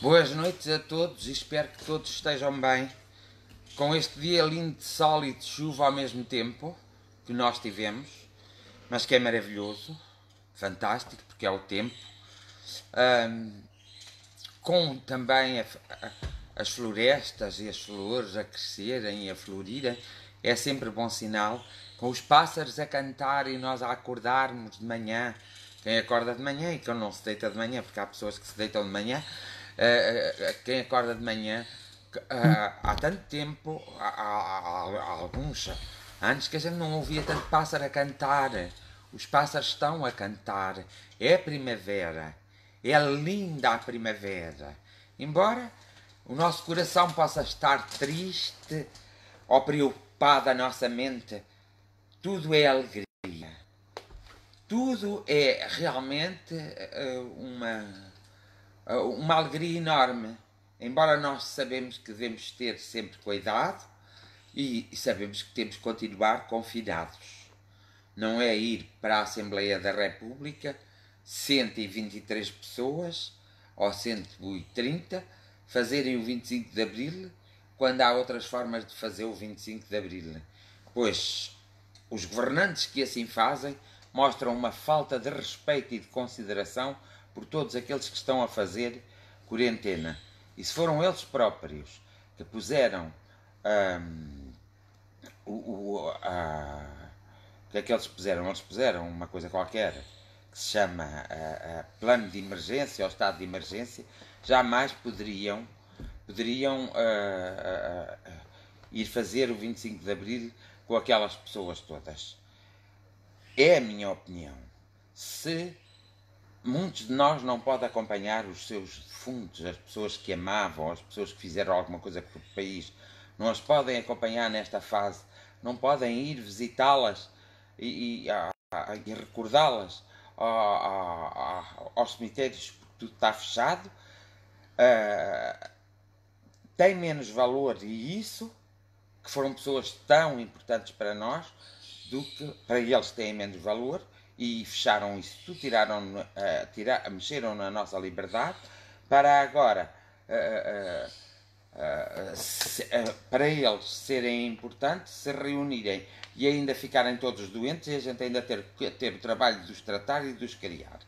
Boas noites a todos e espero que todos estejam bem. Com este dia lindo de sol e de chuva ao mesmo tempo que nós tivemos, mas que é maravilhoso, fantástico, porque é o tempo. Ahm, com também as florestas e as flores a crescerem e a florirem, é sempre bom sinal. Com os pássaros a cantar e nós a acordarmos de manhã. Quem acorda de manhã e quem não se deita de manhã, porque há pessoas que se deitam de manhã. Quem acorda de manhã, há tanto tempo, há alguns anos que a gente não ouvia tanto pássaro a cantar. Os pássaros estão a cantar. É a primavera. É linda a primavera. Embora o nosso coração possa estar triste ou preocupado, a nossa mente, tudo é alegria. Tudo é realmente uma alegria enorme. Embora nós sabemos que devemos ter sempre cuidado e sabemos que temos que continuar confinados. Não é ir para a Assembleia da República 123 pessoas ou 130 fazerem o 25 de Abril quando há outras formas de fazer o 25 de Abril. Pois os governantes que assim fazem mostram uma falta de respeito e de consideração por todos aqueles que estão a fazer quarentena. E se foram eles próprios que puseram o que é que eles puseram? Eles puseram uma coisa qualquer que se chama plano de emergência ou estado de emergência, jamais poderiam ir fazer o 25 de Abril com aquelas pessoas todas. É a minha opinião. Se muitos de nós não podem acompanhar os seus defuntos, as pessoas que amavam, as pessoas que fizeram alguma coisa pelo país, não as podem acompanhar nesta fase, não podem ir visitá-las e recordá-las aos cemitérios porque tudo está fechado, tem menos valor e isso, que foram pessoas tão importantes para nós, do que para eles têm menos valor e fecharam isso tudo, mexeram na nossa liberdade para agora para eles serem importantes, se reunirem e ainda ficarem todos doentes e a gente ainda ter o trabalho de os tratar e de os criar.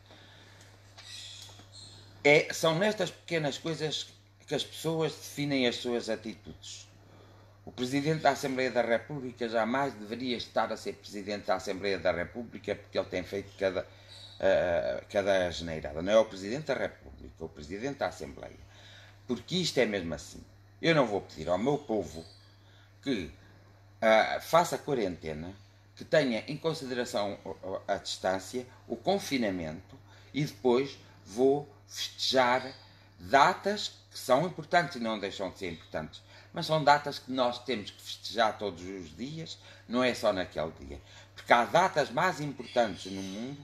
São nestas pequenas coisas que as pessoas definem as suas atitudes. O Presidente da Assembleia da República jamais deveria estar a ser Presidente da Assembleia da República porque ele tem feito cada asneirada. Não é o Presidente da República, é o Presidente da Assembleia. Porque isto é mesmo assim. Eu não vou pedir ao meu povo que faça quarentena, que tenha em consideração a distância, o confinamento e depois vou festejar datas que são importantes e não deixam de ser importantes. Mas são datas que nós temos que festejar todos os dias, não é só naquele dia. Porque há datas mais importantes no mundo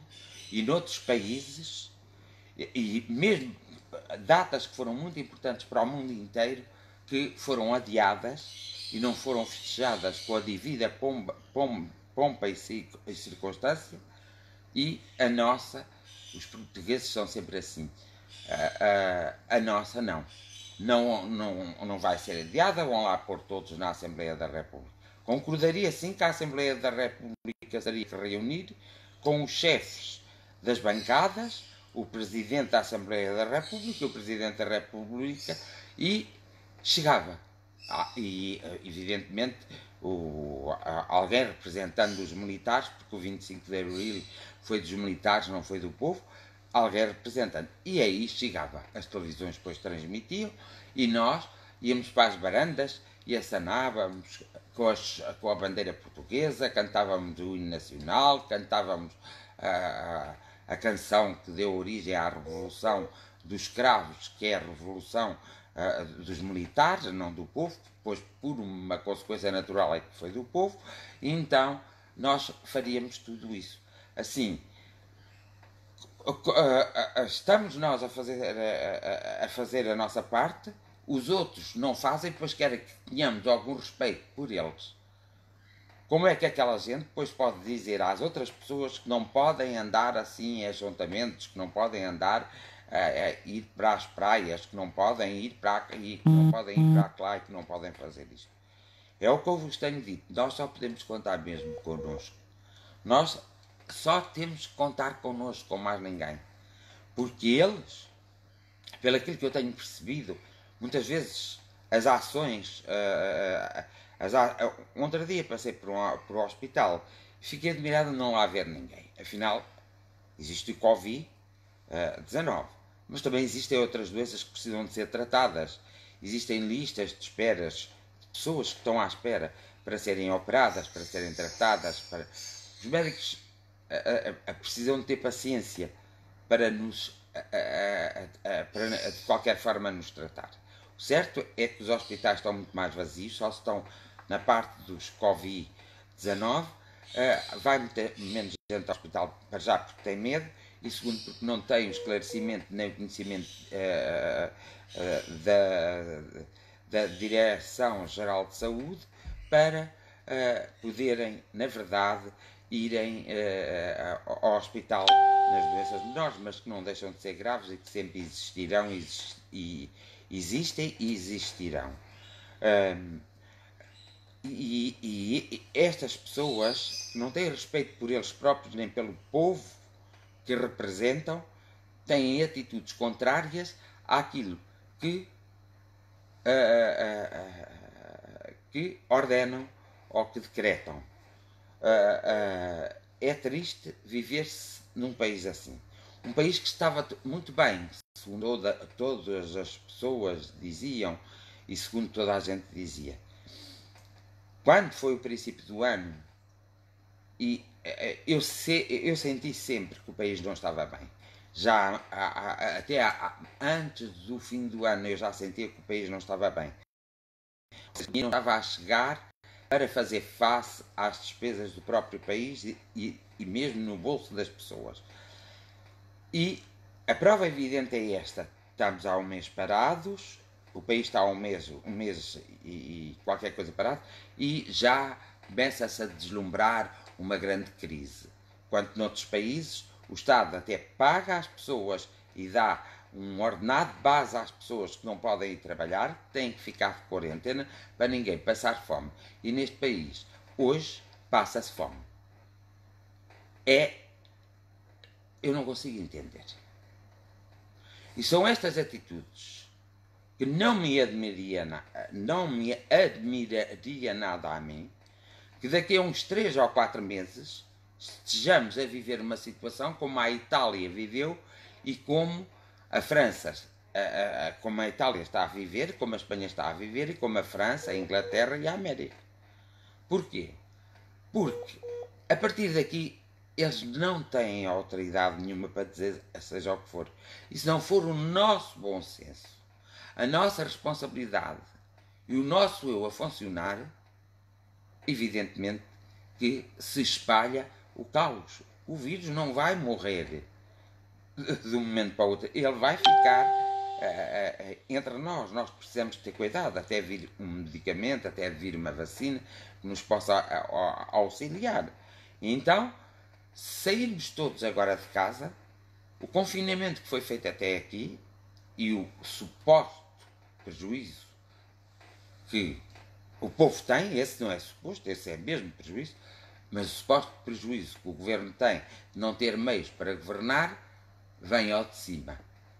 e noutros países, e mesmo datas que foram muito importantes para o mundo inteiro, que foram adiadas e não foram festejadas com a devida pompa e circunstância, e a nossa, os portugueses são sempre assim, a nossa não. Não vai ser adiada, vão lá pôr todos na Assembleia da República. Concordaria sim que a Assembleia da República teria que reunir com os chefes das bancadas, o Presidente da Assembleia da República, o Presidente da República, e chegava. E evidentemente alguém representando os militares, porque o 25 de Abril foi dos militares, não foi do povo, alguém representando. E aí chegava. As televisões depois transmitiam e nós íamos para as barandas e assanávamos com a bandeira portuguesa, cantávamos o hino nacional, cantávamos a canção que deu origem à Revolução dos Escravos, que é a Revolução dos militares, não do povo, depois por uma consequência natural é que foi do povo, e então nós faríamos tudo isso. Assim, estamos nós a fazer a nossa parte, os outros não fazem, depois querem que tenhamos algum respeito por eles. Como é que aquela gente depois pode dizer às outras pessoas que não podem andar assim em ajuntamentos, que não podem andar ir para as praias, que não podem ir para aqui, que não podem ir para lá e que não podem fazer isto. É o que eu vos tenho dito, nós só podemos contar mesmo connosco. Nós só temos que contar connosco, com mais ninguém. Porque eles, pelo aquilo que eu tenho percebido, muitas vezes as ações... outro dia passei por um hospital e fiquei admirado de não lá ver ninguém. Afinal, existe o Covid-19, mas também existem outras doenças que precisam de ser tratadas. Existem listas de esperas de pessoas que estão à espera para serem operadas, para serem tratadas. Os médicos precisam de ter paciência para nos, para de qualquer forma nos tratar. O certo é que os hospitais estão muito mais vazios, só estão na parte dos Covid-19. Vai menos gente ao hospital para já porque tem medo, e segundo porque não tem o esclarecimento nem o conhecimento da Direção-Geral de Saúde para poderem, na verdade, irem ao hospital nas doenças menores, mas que não deixam de ser graves e que sempre existirão e existem e existirão. E estas pessoas não têm respeito por eles próprios nem pelo povo que representam, têm atitudes contrárias àquilo que ordenam ou que decretam. É triste viver-se num país assim. Um país que estava muito bem, segundo todas as pessoas diziam e segundo toda a gente dizia. Quando foi o princípio do ano, e eu senti sempre que o país não estava bem. Já até antes do fim do ano eu já sentia que o país não estava bem. E não estava a chegar para fazer face às despesas do próprio país e mesmo no bolso das pessoas. E a prova evidente é esta. Estamos há um mês parados, o país está há um mês e qualquer coisa parado, e já começa-se a deslumbrar uma grande crise. Enquanto noutros países o Estado até paga às pessoas e dá um ordenado de base às pessoas que não podem ir trabalhar, têm que ficar de quarentena para ninguém passar fome. E neste país, hoje, passa-se fome. Eu não consigo entender. E são estas atitudes que não me admiraria nada a mim, que daqui a uns 3 ou 4 meses estejamos a viver uma situação como a Itália viveu e como a França, como a Itália está a viver, como a Espanha está a viver e como a França, a Inglaterra e a América. Porquê? Porque a partir daqui eles não têm autoridade nenhuma para dizer seja o que for. E se não for o nosso bom senso, a nossa responsabilidade e o nosso eu a funcionar, evidentemente que se espalha o caos. O vírus não vai morrer de um momento para o outro. Ele vai ficar entre nós. Nós precisamos ter cuidado até vir um medicamento, até vir uma vacina que nos possa auxiliar. Então, sairmos todos agora de casa, o confinamento que foi feito até aqui e o suposto prejuízo que o povo tem, esse não é suposto, esse é mesmo prejuízo, mas o suposto prejuízo que o governo tem de não ter meios para governar, vem ao de cima.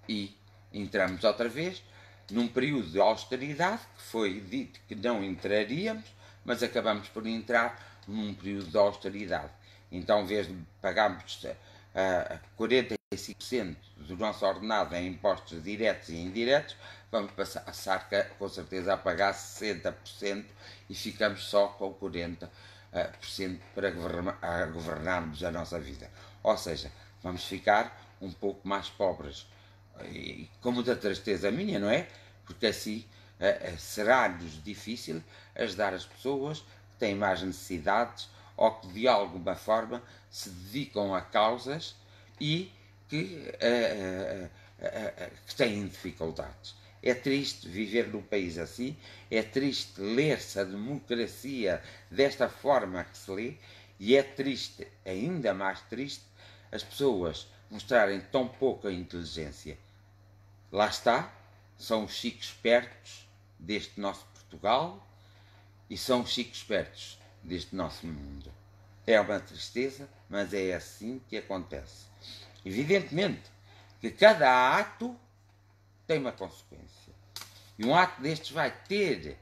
E entramos outra vez num período de austeridade, que foi dito que não entraríamos, mas acabamos por entrar num período de austeridade. Então, em vez de pagarmos 45% do nosso ordenado em impostos diretos e indiretos, vamos passar com certeza a pagar 60% e ficamos só com 40% para governarmos a nossa vida. Ou seja, vamos ficar um pouco mais pobres. E com muita tristeza minha, não é? Porque assim será-nos difícil ajudar as pessoas que têm mais necessidades ou que de alguma forma se dedicam a causas e que têm dificuldades. É triste viver num país assim, é triste ler-se a democracia desta forma que se lê, e é triste, ainda mais triste, as pessoas mostrarem tão pouca inteligência. lá está, são os chicos espertos deste nosso Portugal e são os chicos espertos deste nosso mundo. É uma tristeza, mas é assim que acontece. Evidentemente que cada ato tem uma consequência. E um ato destes vai ter,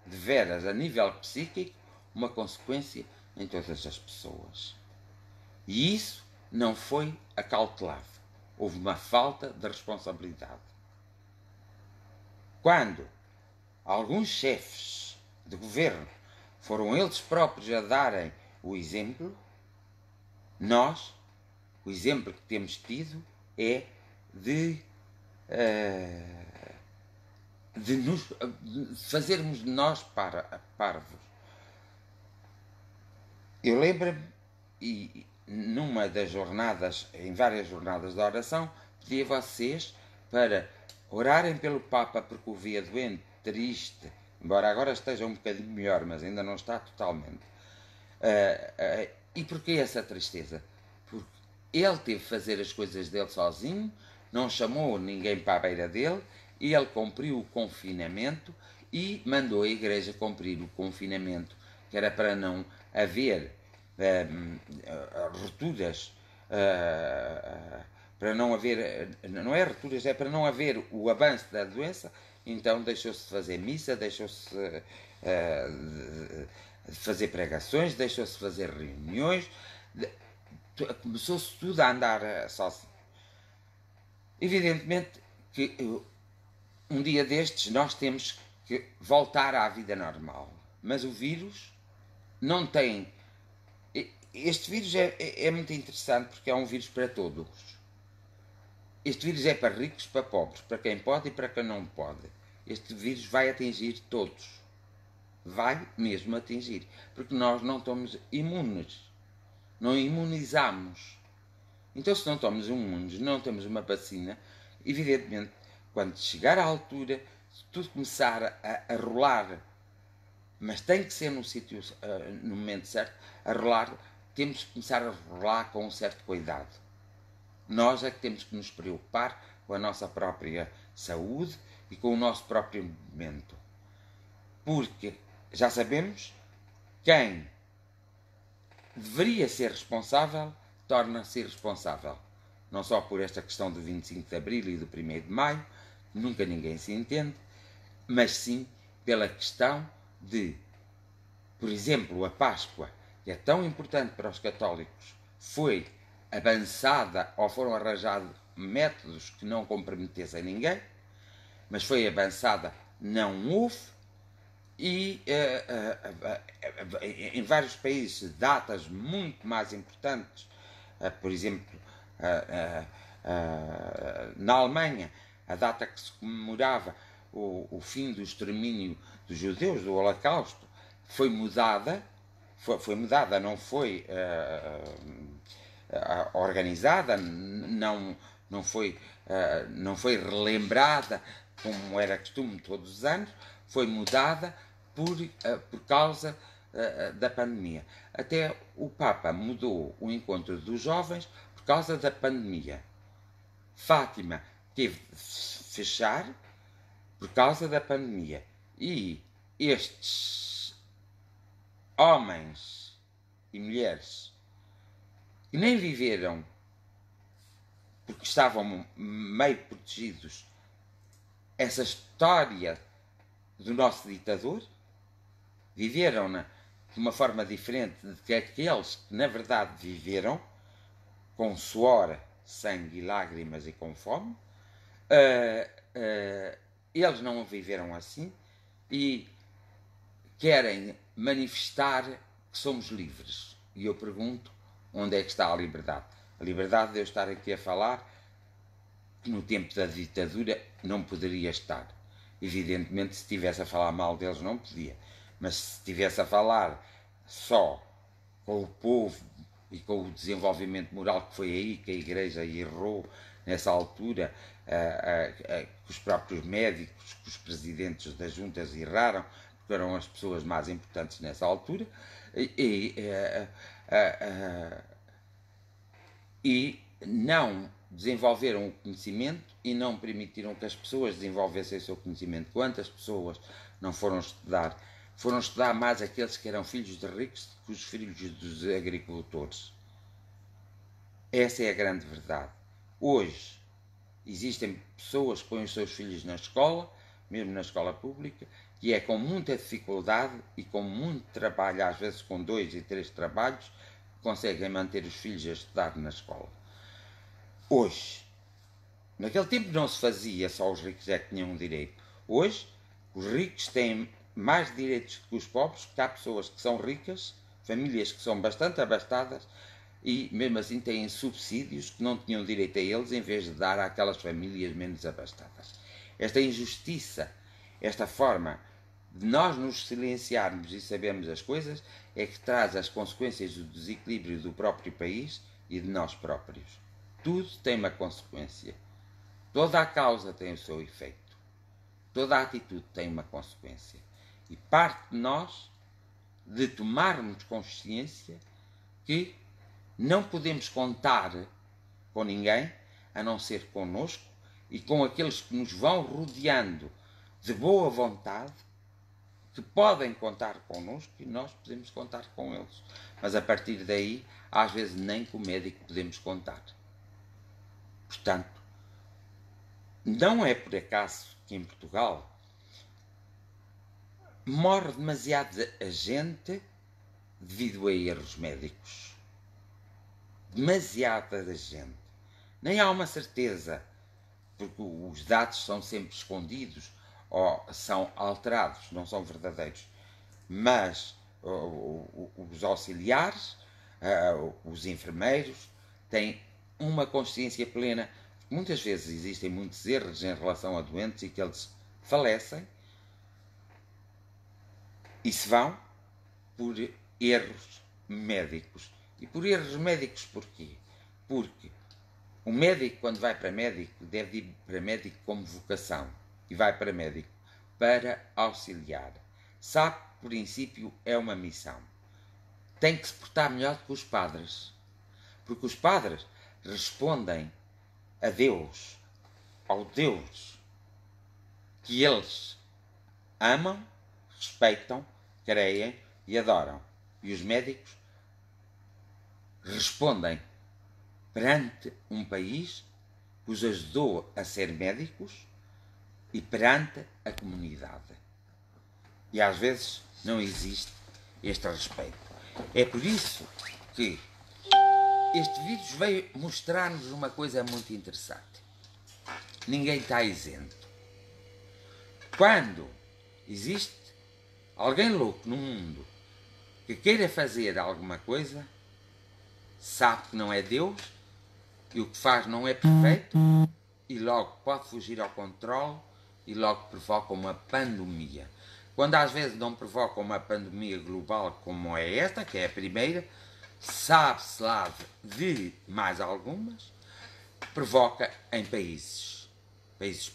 de veras, a nível psíquico, uma consequência em todas as pessoas. E isso não foi acautelado. Houve uma falta de responsabilidade. Quando alguns chefes de governo foram eles próprios a darem o exemplo, nós, o exemplo que temos tido é de fazermos de nós parvos. Eu lembro-me, e numa das jornadas, em várias jornadas de oração, pedi a vocês para orarem pelo Papa, porque o via doente, triste, embora agora esteja um bocadinho melhor, mas ainda não está totalmente. E porquê essa tristeza? Porque ele teve que fazer as coisas dele sozinho, não chamou ninguém para a beira dele, e ele cumpriu o confinamento e mandou a Igreja cumprir o confinamento, que era para não haver rupturas, para não haver, não é rupturas, é para não haver o avanço da doença. Então deixou-se de fazer missa, deixou-se de fazer pregações, deixou-se de fazer reuniões, começou-se tudo a andar sozinho. Evidentemente que um dia destes nós temos que voltar à vida normal, mas o vírus não tem. Este vírus é muito interessante porque é um vírus para todos. Este vírus é para ricos, para pobres, para quem pode e para quem não pode. Este vírus vai atingir todos. Vai mesmo atingir. Porque nós não estamos imunes. Não imunizamos. Então, se não estamos imunes, não temos uma vacina, evidentemente, quando chegar à altura, se tudo começar a rolar, mas tem que ser no sítio, no momento certo, a rolar, temos que começar a rolar com um certo cuidado. Nós é que temos que nos preocupar com a nossa própria saúde e com o nosso próprio momento. Porque já sabemos, quem deveria ser responsável torna-se irresponsável. Não só por esta questão do 25 de Abril e do 1º de Maio, nunca ninguém se entende, mas sim pela questão de, por exemplo, a Páscoa, que é tão importante para os católicos, foi avançada ou foram arranjados métodos que não comprometessem ninguém, mas foi avançada, não houve, e em vários países datas muito mais importantes, por exemplo, na Alemanha, a data que se comemorava o fim do extermínio dos judeus, do Holocausto, foi mudada, não foi organizada, não foi relembrada como era costume todos os anos, foi mudada por causa da pandemia. Até o Papa mudou o encontro dos jovens por causa da pandemia. Fátima teve de fechar por causa da pandemia. E estes homens e mulheres que nem viveram porque estavam meio protegidos essa história do nosso ditador, viveram-na de uma forma diferente de que aqueles que na verdade viveram com suor, sangue e lágrimas e com fome. Eles não viveram assim e querem manifestar que somos livres. E eu pergunto, onde é que está a liberdade? A liberdade de eu estar aqui a falar que no tempo da ditadura não poderia estar. Evidentemente, se estivesse a falar mal deles, não podia. Mas se estivesse a falar só com o povo e com o desenvolvimento moral, que foi aí que a Igreja errou nessa altura, que os próprios médicos, que os presidentes das juntas erraram, porque eram as pessoas mais importantes nessa altura, e não desenvolveram o conhecimento e não permitiram que as pessoas desenvolvessem o seu conhecimento. Quantas pessoas não foram estudar? Foram estudar mais aqueles que eram filhos de ricos do que os filhos dos agricultores. Essa é a grande verdade. Hoje existem pessoas que põem os seus filhos na escola, mesmo na escola pública, que é com muita dificuldade e com muito trabalho, às vezes com 2 e 3 trabalhos, conseguem manter os filhos a estudar na escola. Hoje, naquele tempo não se fazia, só os ricos é que tinham direito. Hoje, os ricos têm mais direitos que os pobres, porque há pessoas que são ricas, famílias que são bastante abastadas, e mesmo assim têm subsídios que não tinham direito a eles, em vez de dar àquelas famílias menos abastadas. Esta injustiça, esta forma de nós nos silenciarmos e sabermos as coisas, é que traz as consequências do desequilíbrio do próprio país e de nós próprios. Tudo tem uma consequência. Toda a causa tem o seu efeito. Toda a atitude tem uma consequência. E parte de nós de tomarmos consciência que não podemos contar com ninguém, a não ser connosco e com aqueles que nos vão rodeando de boa vontade, que podem contar connosco e nós podemos contar com eles. Mas a partir daí, às vezes nem com o médico podemos contar. Portanto, não é por acaso que em Portugal morre demasiada gente devido a erros médicos. Demasiada gente. Nem há uma certeza, porque os dados são sempre escondidos ou são alterados, não são verdadeiros. Mas os auxiliares, os enfermeiros, têm uma consciência plena. Muitas vezes existem muitos erros em relação a doentes e que eles falecem e se vão por erros médicos. E por erros médicos porquê? Porque o médico, quando vai para médico, deve ir para médico como vocação. E vai para médico para auxiliar. Sabe que, por princípio, é uma missão. Tem que se portar melhor do que os padres. Porque os padres respondem a Deus, ao Deus que eles amam, respeitam, creem e adoram. E os médicos respondem perante um país que os ajudou a ser médicos e perante a comunidade. E às vezes não existe este respeito. É por isso que este vírus veio mostrar-nos uma coisa muito interessante. Ninguém está isento. Quando existe alguém louco no mundo que queira fazer alguma coisa, sabe que não é Deus e o que faz não é perfeito e logo pode fugir ao controle e logo provoca uma pandemia. Quando às vezes não provoca uma pandemia global como é esta, que é a primeira, sabe-se lá de mais algumas, provoca em países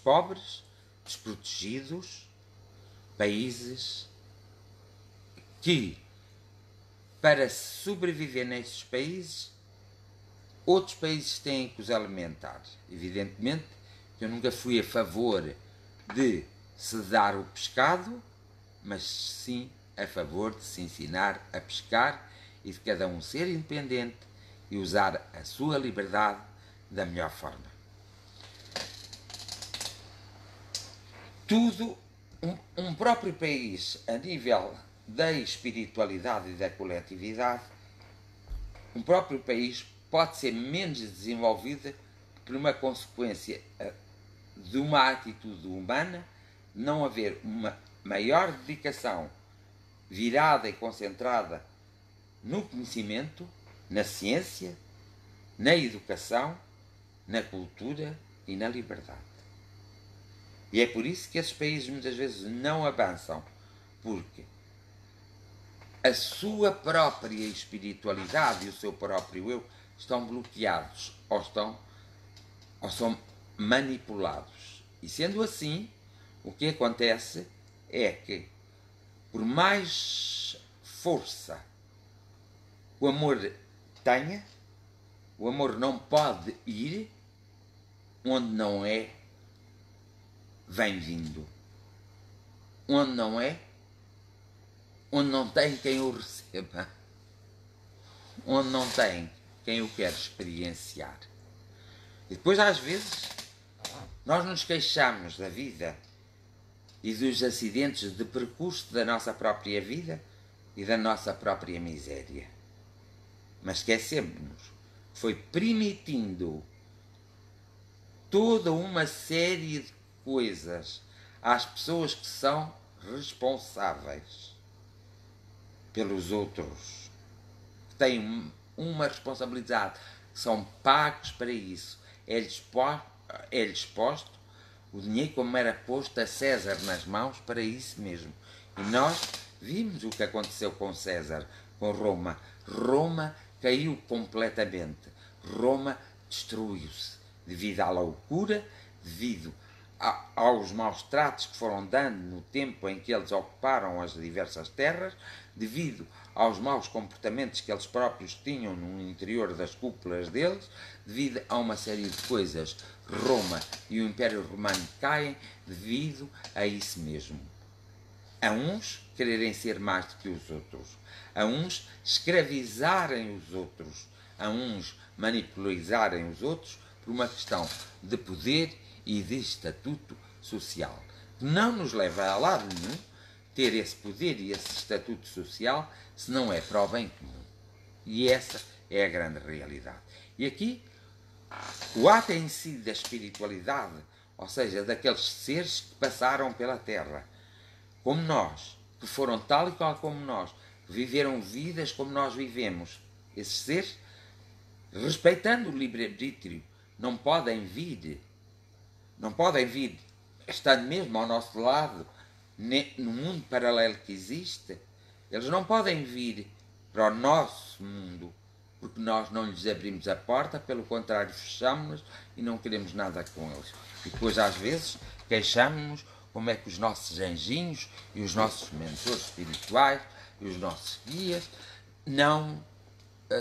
pobres, desprotegidos, países que, para sobreviver nesses países, outros países têm que os alimentar. Evidentemente que eu nunca fui a favor de se dar o pescado, mas sim a favor de se ensinar a pescar e de cada um ser independente e usar a sua liberdade da melhor forma. Tudo, um próprio país, a nível da espiritualidade e da coletividade, um próprio país pode ser menos desenvolvido por uma consequência de uma atitude humana, não haver uma maior dedicação virada e concentrada no conhecimento, na ciência, na educação, na cultura e na liberdade. E é por isso que esses países muitas vezes não avançam, porque a sua própria espiritualidade e o seu próprio eu estão bloqueados ou são manipulados. E sendo assim, o que acontece é que, por mais força o amor tenha, o amor não pode ir onde não é, vem vindo. Onde não é, onde não tem quem o receba. Onde não tem quem o quer experienciar. E depois, às vezes, nós nos queixamos da vida e dos acidentes de percurso da nossa própria vida e da nossa própria miséria. Mas esquecemos que foi permitindo toda uma série de coisas às pessoas que são responsáveis pelos outros, que têm uma responsabilidade, que são pagos para isso. É-lhes posto o dinheiro como era posto a César nas mãos para isso mesmo. E nós vimos o que aconteceu com César, com Roma. Roma caiu completamente. Roma destruiu-se devido à loucura, devido aos maus tratos que foram dando no tempo em que eles ocuparam as diversas terras, devido aos maus comportamentos que eles próprios tinham no interior das cúpulas deles, devido a uma série de coisas. Roma e o Império Romano caem devido a isso mesmo. A uns quererem ser mais do que os outros, a uns escravizarem os outros, a uns manipularem os outros por uma questão de poder e de estatuto social, que não nos leva a lado nenhum ter esse poder e esse estatuto social se não é para o bem comum. E essa é a grande realidade. E aqui, o ato em si da espiritualidade, ou seja, daqueles seres que passaram pela Terra, como nós, que foram tal e qual como nós, que viveram vidas como nós vivemos, esses seres, respeitando o livre-arbítrio, não podem vir, estando mesmo ao nosso lado, no mundo paralelo que existe, eles não podem vir para o nosso mundo, porque nós não lhes abrimos a porta, pelo contrário, fechamos-nos e não queremos nada com eles. E depois, às vezes, queixamos-nos como é que os nossos anjinhos e os nossos mentores espirituais e os nossos guias não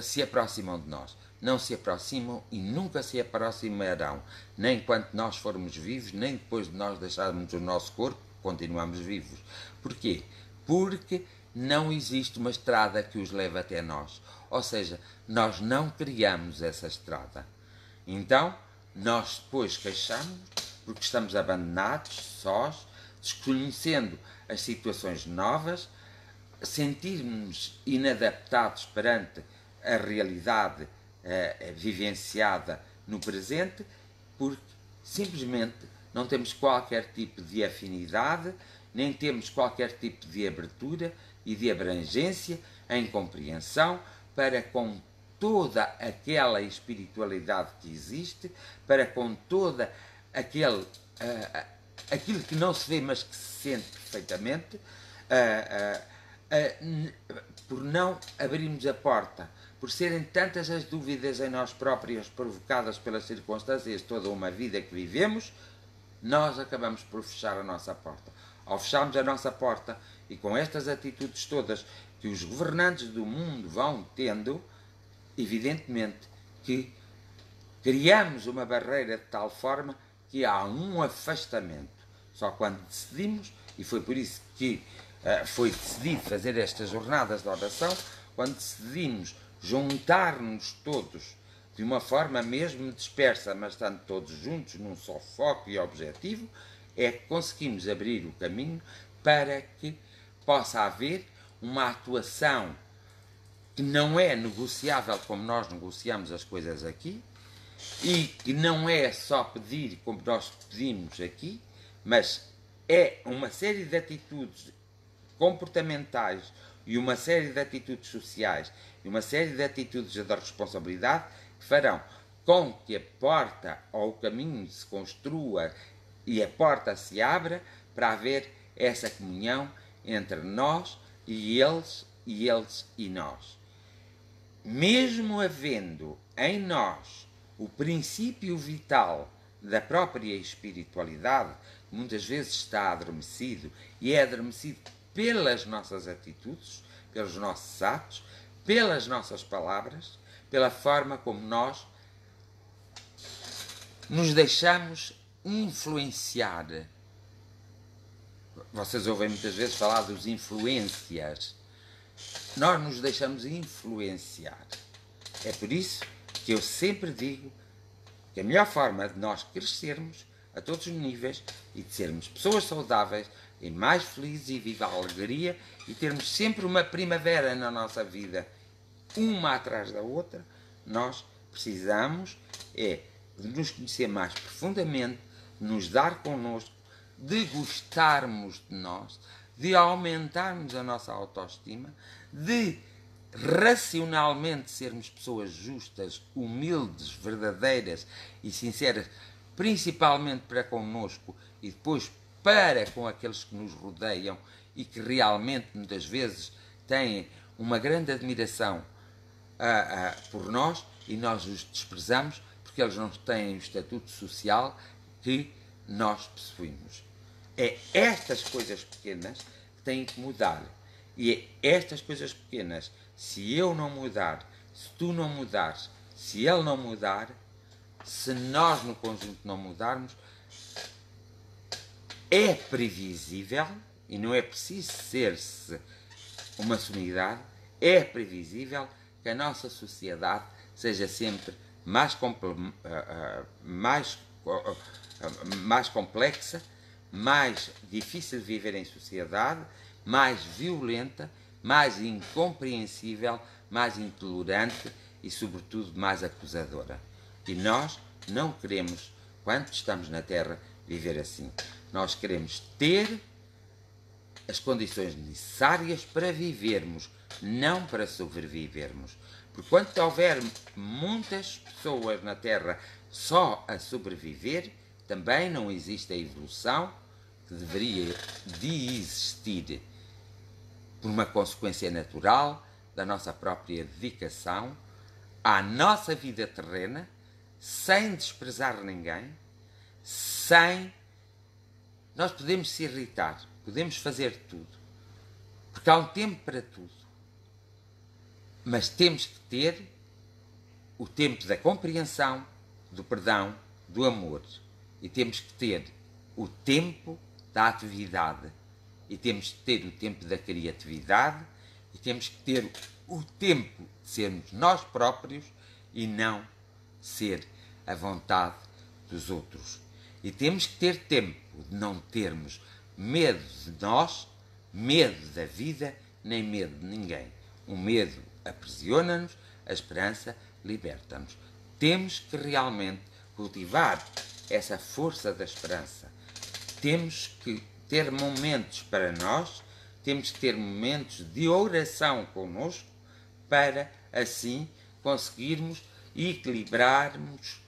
se aproximam de nós. Não se aproximam e nunca se aproximarão, nem enquanto nós formos vivos, nem depois de nós deixarmos o nosso corpo, continuamos vivos. Porquê? Porque não existe uma estrada que os leve até nós. Ou seja, nós não criamos essa estrada. Então, nós depois queixamos porque estamos abandonados, sós, desconhecendo as situações novas, sentirmos inadaptados perante a realidade vivenciada no presente, porque simplesmente não temos qualquer tipo de afinidade, nem temos qualquer tipo de abertura e de abrangência em compreensão para com toda aquela espiritualidade que existe, para com toda aquilo que não se vê mas que se sente perfeitamente, por não abrirmos a porta, por serem tantas as dúvidas em nós próprios provocadas pelas circunstâncias de toda uma vida que vivemos, nós acabamos por fechar a nossa porta. Ao fecharmos a nossa porta e com estas atitudes todas que os governantes do mundo vão tendo, evidentemente que criamos uma barreira de tal forma que há um afastamento. Só quando decidimos, e foi por isso que foi decidido fazer estas jornadas de oração, quando decidimos juntar-nos todos de uma forma mesmo dispersa, mas estando todos juntos num só foco e objetivo, é que conseguimos abrir o caminho para que possa haver uma atuação que não é negociável como nós negociamos as coisas aqui, e que não é só pedir como nós pedimos aqui, mas é uma série de atitudes comportamentais e uma série de atitudes sociais e uma série de atitudes da responsabilidade que farão com que a porta ou o caminho se construa e a porta se abra para haver essa comunhão entre nós e eles e nós. Mesmo havendo em nós o princípio vital da própria espiritualidade, muitas vezes está adormecido, e é adormecido pelas nossas atitudes, pelos nossos atos, pelas nossas palavras, pela forma como nós nos deixamos influenciar. Vocês ouvem muitas vezes falar dos influências. Nós nos deixamos influenciar. É por isso que eu sempre digo que a melhor forma de nós crescermos a todos os níveis e de sermos pessoas saudáveis e mais felizes e viva a alegria e termos sempre uma primavera na nossa vida, uma atrás da outra, nós precisamos de nos conhecer mais profundamente, de nos dar connosco, de gostarmos de nós, de aumentarmos a nossa autoestima, de racionalmente sermos pessoas justas, humildes, verdadeiras e sinceras, principalmente para connosco e depois para com aqueles que nos rodeiam e que realmente muitas vezes têm uma grande admiração por nós e nós os desprezamos porque eles não têm o estatuto social que nós possuímos. É estas coisas pequenas que têm que mudar. E é estas coisas pequenas, se eu não mudar, se tu não mudares, se ele não mudar, se nós no conjunto não mudarmos, é previsível, e não é preciso ser-se uma sonoridade, é previsível que a nossa sociedade seja sempre mais complexa, mais difícil de viver em sociedade, mais violenta, mais incompreensível, mais intolerante e, sobretudo, mais acusadora. E nós não queremos, quando estamos na Terra, viver assim. Nós queremos ter as condições necessárias para vivermos, não para sobrevivermos. Porque quando houver muitas pessoas na Terra só a sobreviver, também não existe a evolução que deveria de existir por uma consequência natural da nossa própria dedicação à nossa vida terrena, sem desprezar ninguém, sem... Nós podemos se irritar, podemos fazer tudo, porque há um tempo para tudo, mas temos que ter o tempo da compreensão, do perdão, do amor, e temos que ter o tempo da atividade, e temos que ter o tempo da criatividade, e temos que ter o tempo de sermos nós próprios e não ser a vontade dos outros. E temos que ter tempo de não termos medo de nós, medo da vida, nem medo de ninguém. O medo aprisiona-nos, a esperança liberta-nos. Temos que realmente cultivar essa força da esperança. Temos que ter momentos para nós, temos que ter momentos de oração connosco, para assim conseguirmos equilibrarmos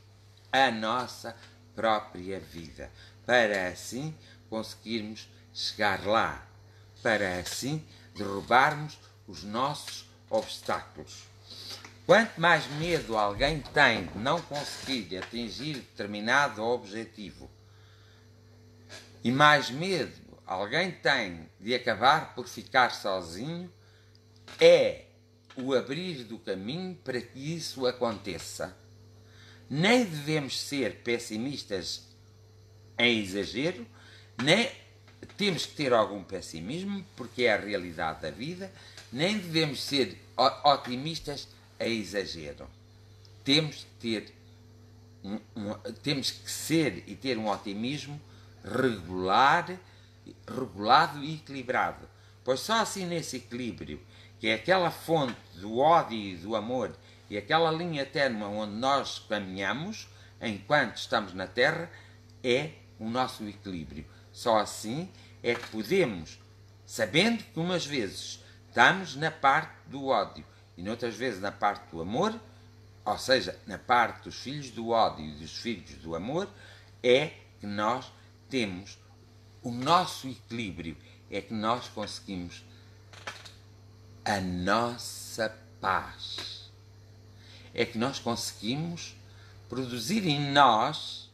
a nossa própria vida, para assim conseguirmos chegar lá, para assim derrubarmos os nossos obstáculos. Quanto mais medo alguém tem de não conseguir atingir determinado objetivo, e mais medo alguém tem de acabar por ficar sozinho, é o abrir do caminho para que isso aconteça. Nem devemos ser pessimistas em exagero, nem temos que ter algum pessimismo, porque é a realidade da vida, nem devemos ser otimistas em exagero. Temos que ter temos que ser e ter um otimismo regulado e equilibrado. Pois só assim nesse equilíbrio, que é aquela fonte do ódio e do amor, e aquela linha tênue onde nós caminhamos, enquanto estamos na Terra, é o nosso equilíbrio. Só assim é que podemos, sabendo que umas vezes estamos na parte do ódio e noutras vezes na parte do amor, ou seja, na parte dos filhos do ódio e dos filhos do amor, é que nós temos o nosso equilíbrio, é que nós conseguimos a nossa paz. É que nós conseguimos produzir em nós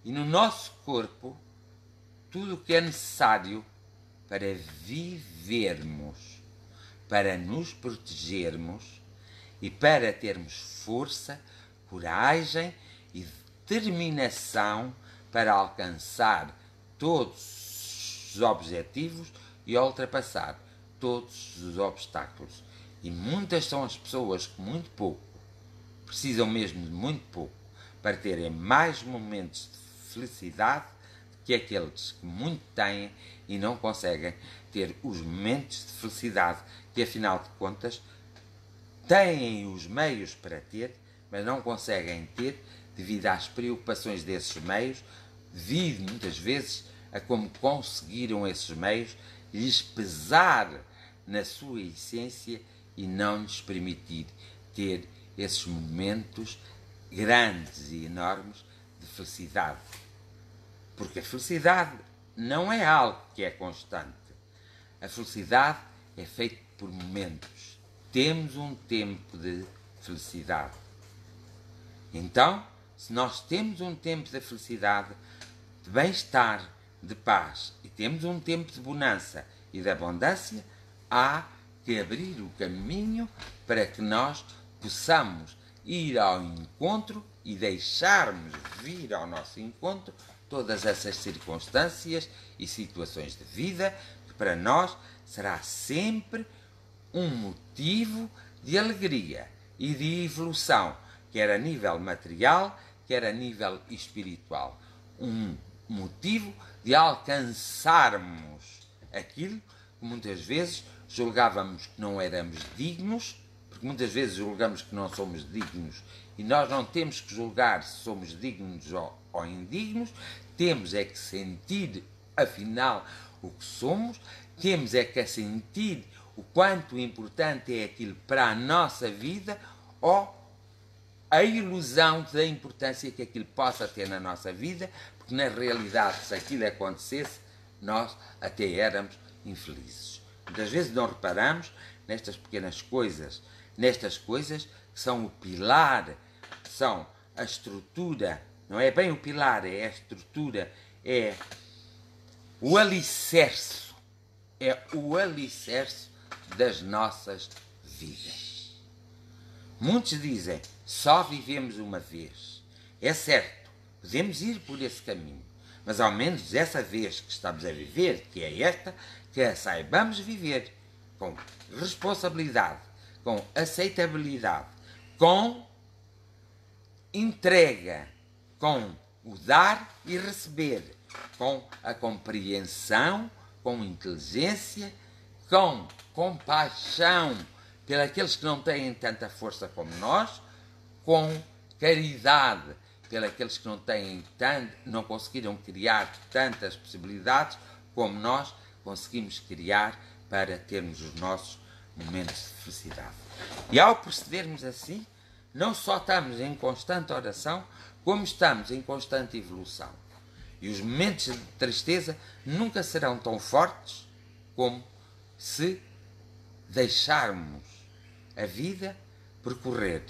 e no nosso corpo tudo o que é necessário para vivermos, para nos protegermos e para termos força, coragem e determinação para alcançar todos os objetivos e ultrapassar todos os obstáculos. E muitas são as pessoas que muito pouco, precisam mesmo de muito pouco, para terem mais momentos de felicidade que aqueles que muito têm e não conseguem ter os momentos de felicidade que, afinal de contas, têm os meios para ter, mas não conseguem ter devido às preocupações desses meios, devido muitas vezes a como conseguiram esses meios lhes pesar na sua essência e não lhes permitir ter esses momentos grandes e enormes de felicidade. Porque a felicidade não é algo que é constante. A felicidade é feita por momentos. Temos um tempo de felicidade. Então, se nós temos um tempo de felicidade, de bem-estar, de paz, e temos um tempo de bonança e de abundância, há que abrir o caminho para que nós possamos ir ao encontro e deixarmos vir ao nosso encontro todas essas circunstâncias e situações de vida que para nós será sempre um motivo de alegria e de evolução, quer a nível material, quer a nível espiritual. Um motivo de alcançarmos aquilo que muitas vezes julgávamos que não éramos dignos, porque muitas vezes julgamos que não somos dignos, e nós não temos que julgar se somos dignos ou indignos, temos é que sentir, afinal, o que somos, temos é que sentir o quanto importante é aquilo para a nossa vida, ou a ilusão da importância que aquilo possa ter na nossa vida, porque na realidade, se aquilo acontecesse, nós até éramos infelizes. Muitas vezes não reparamos nestas pequenas coisas, nestas coisas que são o pilar, são a estrutura, não é bem o pilar, é a estrutura, é o alicerce, das nossas vidas. Muitos dizem, só vivemos uma vez. É certo, podemos ir por esse caminho, mas ao menos essa vez que estamos a viver, que é esta, que a saibamos viver com responsabilidade, com aceitabilidade, com entrega, com o dar e receber, com a compreensão, com inteligência, com compaixão pelos que não têm tanta força como nós, com caridade pelos que não conseguiram criar tantas possibilidades como nós conseguimos criar para termos os nossos momentos de felicidade. E ao procedermos assim, não só estamos em constante oração, como estamos em constante evolução. E os momentos de tristeza nunca serão tão fortes como se deixarmos a vida percorrer.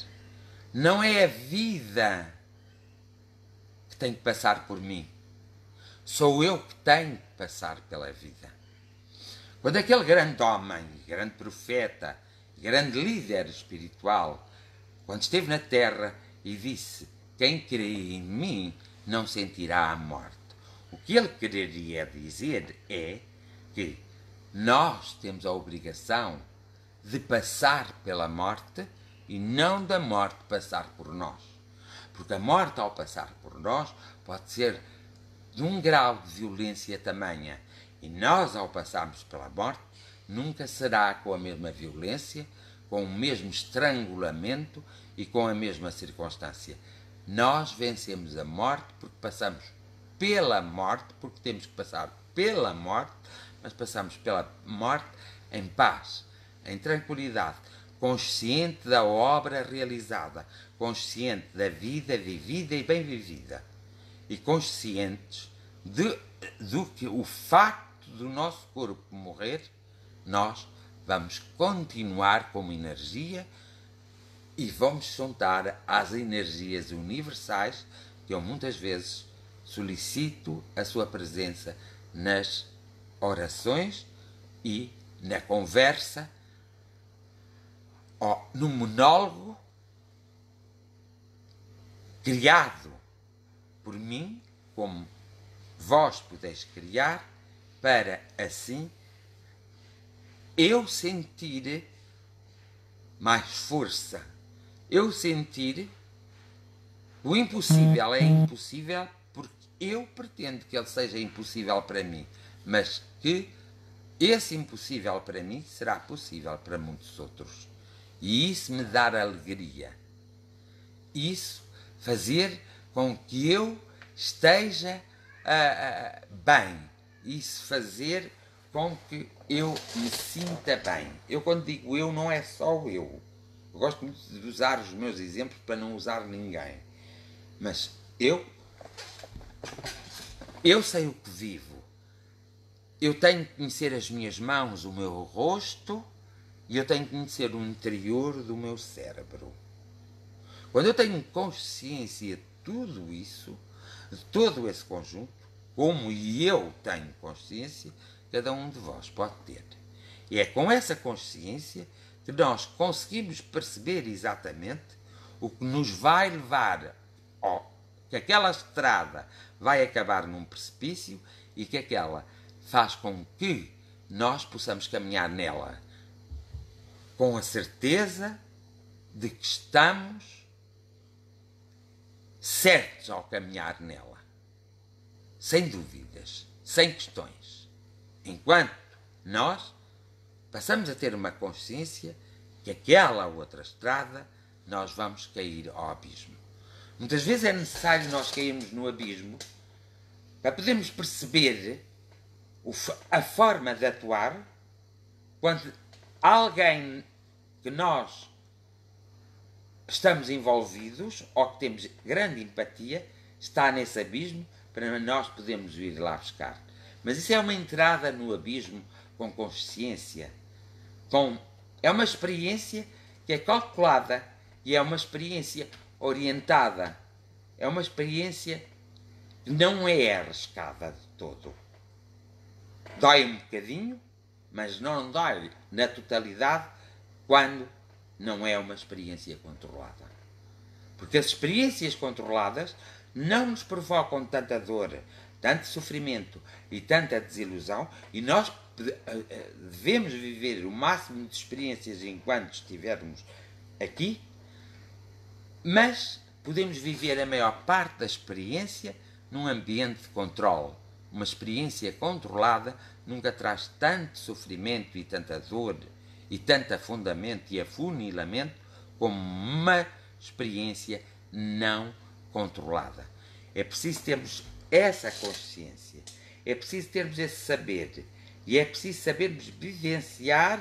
Não é a vida que tem que passar por mim. Sou eu que tenho que passar pela vida. Quando aquele grande homem, grande profeta, grande líder espiritual, quando esteve na terra e disse, quem crê em mim não sentirá a morte. O que ele quereria dizer é que nós temos a obrigação de passar pela morte e não da morte passar por nós. Porque a morte, ao passar por nós, pode ser de um grau de violência tamanha. E nós, ao passarmos pela morte, nunca será com a mesma violência, com o mesmo estrangulamento e com a mesma circunstância. Nós vencemos a morte porque passamos pela morte, porque temos que passar pela morte, mas passamos pela morte em paz, em tranquilidade, consciente da obra realizada, consciente da vida vivida e bem vivida, e conscientes do que o facto do nosso corpo morrer, nós vamos continuar como energia e vamos juntar às energias universais que eu muitas vezes solicito a sua presença nas orações e na conversa, ou no monólogo criado por mim, como vós podeis criar, para assim eu sentir mais força. Eu sentir o impossível é impossível porque eu pretendo que ele seja impossível para mim, mas que esse impossível para mim será possível para muitos outros. E isso me dá alegria. Isso fazer com que eu esteja bem. Isso fazer com que eu me sinta bem. Eu, quando digo eu, não é só eu. Eu gosto muito de usar os meus exemplos para não usar ninguém. Mas eu sei o que vivo. Eu tenho que conhecer as minhas mãos, o meu rosto, e eu tenho que conhecer o interior do meu cérebro. Quando eu tenho consciência de tudo isso, de todo esse conjunto, como eu tenho consciência, cada um de vós pode ter. E é com essa consciência que nós conseguimos perceber exatamente o que nos vai levar, que aquela estrada vai acabar num precipício e que aquela faz com que nós possamos caminhar nela com a certeza de que estamos certos ao caminhar nela, sem dúvidas, sem questões, enquanto nós passamos a ter uma consciência que aquela outra estrada nós vamos cair ao abismo. Muitas vezes é necessário nós cairmos no abismo para podermos perceber a forma de atuar quando alguém que nós estamos envolvidos ou que temos grande empatia está nesse abismo para nós podermos ir lá buscar. Mas isso é uma entrada no abismo com consciência. É uma experiência que é calculada e é uma experiência orientada. É uma experiência que não é arriscada de todo. Dói um bocadinho, mas não dói na totalidade quando não é uma experiência controlada. Porque as experiências controladas não nos provocam tanta dor, tanto sofrimento e tanta desilusão, e nós devemos viver o máximo de experiências enquanto estivermos aqui, mas podemos viver a maior parte da experiência num ambiente de controle. Uma experiência controlada nunca traz tanto sofrimento e tanta dor e tanto afundamento e afunilamento como uma experiência não controlada. É preciso termos essa consciência, é preciso termos esse saber e é preciso sabermos vivenciar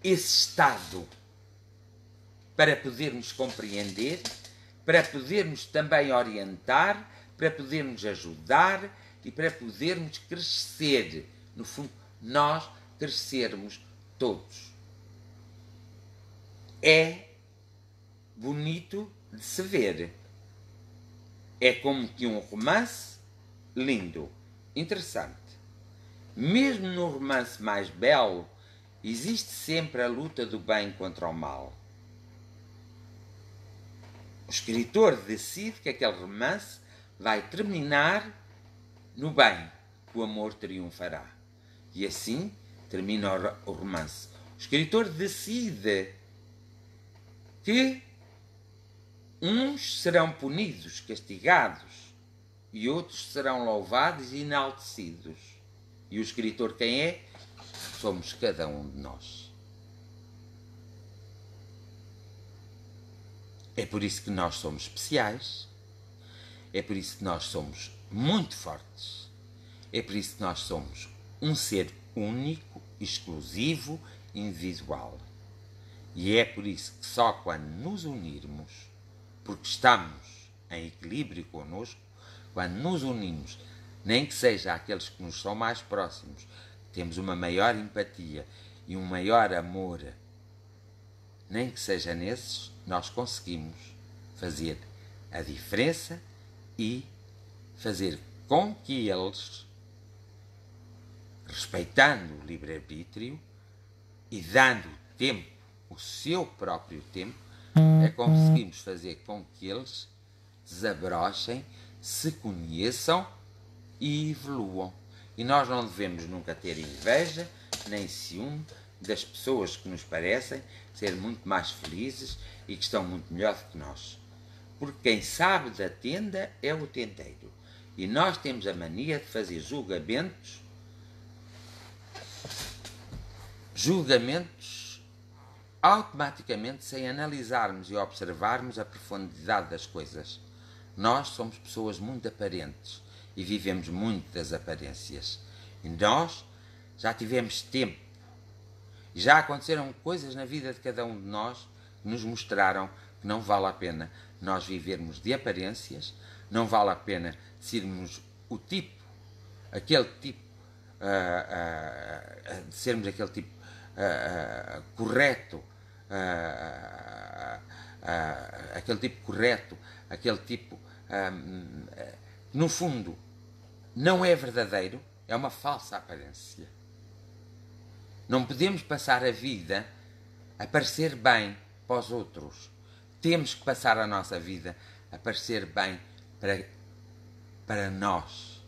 esse estado para podermos compreender, para podermos também orientar, para podermos ajudar e para podermos crescer. No fundo, nós crescermos todos. É bonito de se ver. É como que um romance lindo, interessante. Mesmo no romance mais belo, existe sempre a luta do bem contra o mal. O escritor decide que aquele romance vai terminar no bem, o amor triunfará. E assim termina o romance. O escritor decide que uns serão punidos, castigados, e outros serão louvados e enaltecidos. E o escritor quem é? Somos cada um de nós. É por isso que nós somos especiais, é por isso que nós somos muito fortes, é por isso que nós somos um ser único, exclusivo, individual. E é por isso que só quando nos unirmos, porque estamos em equilíbrio connosco, quando nos unimos, nem que seja aqueles que nos são mais próximos, temos uma maior empatia e um maior amor, nem que seja nesses, nós conseguimos fazer a diferença e fazer com que eles, respeitando o livre-arbítrio e dando tempo, o seu próprio tempo, conseguimos fazer com que eles desabrochem, se conheçam e evoluam. E nós não devemos nunca ter inveja nem ciúme das pessoas que nos parecem ser muito mais felizes e que estão muito melhor do que nós. Porque quem sabe da tenda é o tendeiro. E nós temos a mania de fazer julgamentos automaticamente sem analisarmos e observarmos a profundidade das coisas. Nós somos pessoas muito aparentes e vivemos muito das aparências. E nós já tivemos tempo e já aconteceram coisas na vida de cada um de nós que nos mostraram que não vale a pena nós vivermos de aparências, não vale a pena sermos o tipo, aquele tipo, de sermos aquele tipo correto, aquele tipo correto, aquele tipo no fundo não é verdadeiro, é uma falsa aparência. Não podemos passar a vida a parecer bem para os outros. Temos que passar a nossa vida a parecer bem para nós.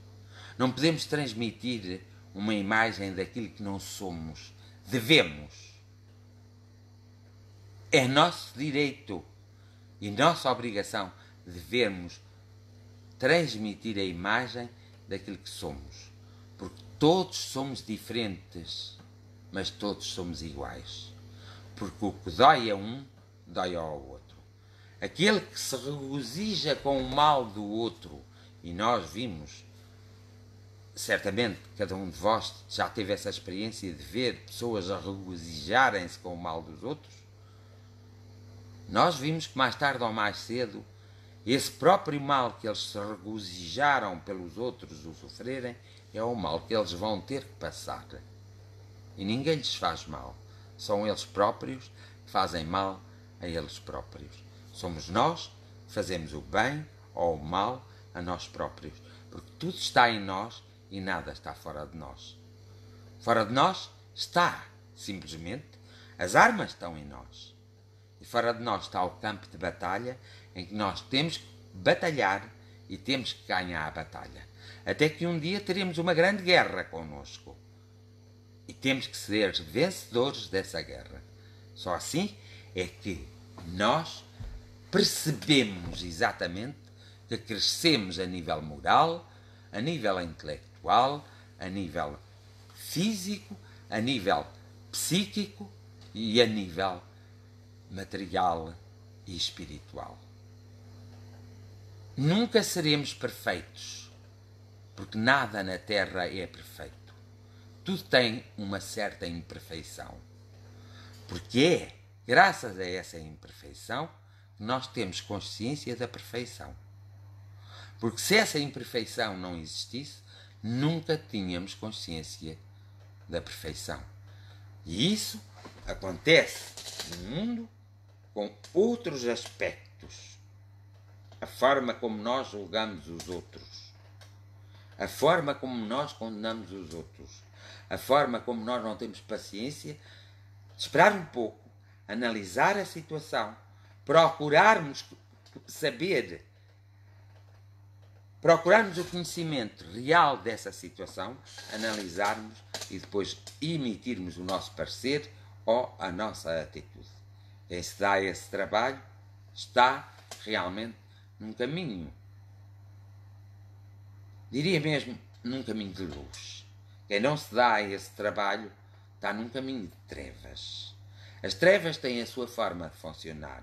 Não podemos transmitir uma imagem daquilo que não somos. Devemos. É nosso direito e nossa obrigação devermos transmitir a imagem daquilo que somos. Porque todos somos diferentes, mas todos somos iguais. Porque o que dói a um, dói ao outro. Aquele que se regozija com o mal do outro, e nós vimos, certamente cada um de vós já teve essa experiência de ver pessoas a regozijarem-se com o mal dos outros, nós vimos que mais tarde ou mais cedo, esse próprio mal que eles se regozijaram pelos outros o sofrerem, é o mal que eles vão ter que passar. E ninguém lhes faz mal. São eles próprios que fazem mal a eles próprios. Somos nós que fazemos o bem ou o mal a nós próprios. Porque tudo está em nós e nada está fora de nós. Fora de nós está, simplesmente, as armas estão em nós. E fora de nós está o campo de batalha em que nós temos que batalhar e temos que ganhar a batalha. Até que um dia teremos uma grande guerra connosco. E temos que ser vencedores dessa guerra. Só assim é que nós percebemos exatamente que crescemos a nível moral, a nível intelectual, a nível físico, a nível psíquico e a nível material e espiritual. Nunca seremos perfeitos, porque nada na Terra é perfeito. Tudo tem uma certa imperfeição. Porque é graças a essa imperfeição que nós temos consciência da perfeição. Porque se essa imperfeição não existisse, nunca tínhamos consciência da perfeição. E isso acontece no mundo com outros aspectos. A forma como nós julgamos os outros. A forma como nós condenamos os outros. A forma como nós não temos paciência de esperar um pouco, analisar a situação, procurarmos saber, procurarmos o conhecimento real dessa situação, analisarmos e depois emitirmos o nosso parecer ou a nossa atitude. Quem se dá esse trabalho está realmente num caminho, diria mesmo, num caminho de luz. Quem não se dá a esse trabalho está num caminho de trevas. As trevas têm a sua forma de funcionar.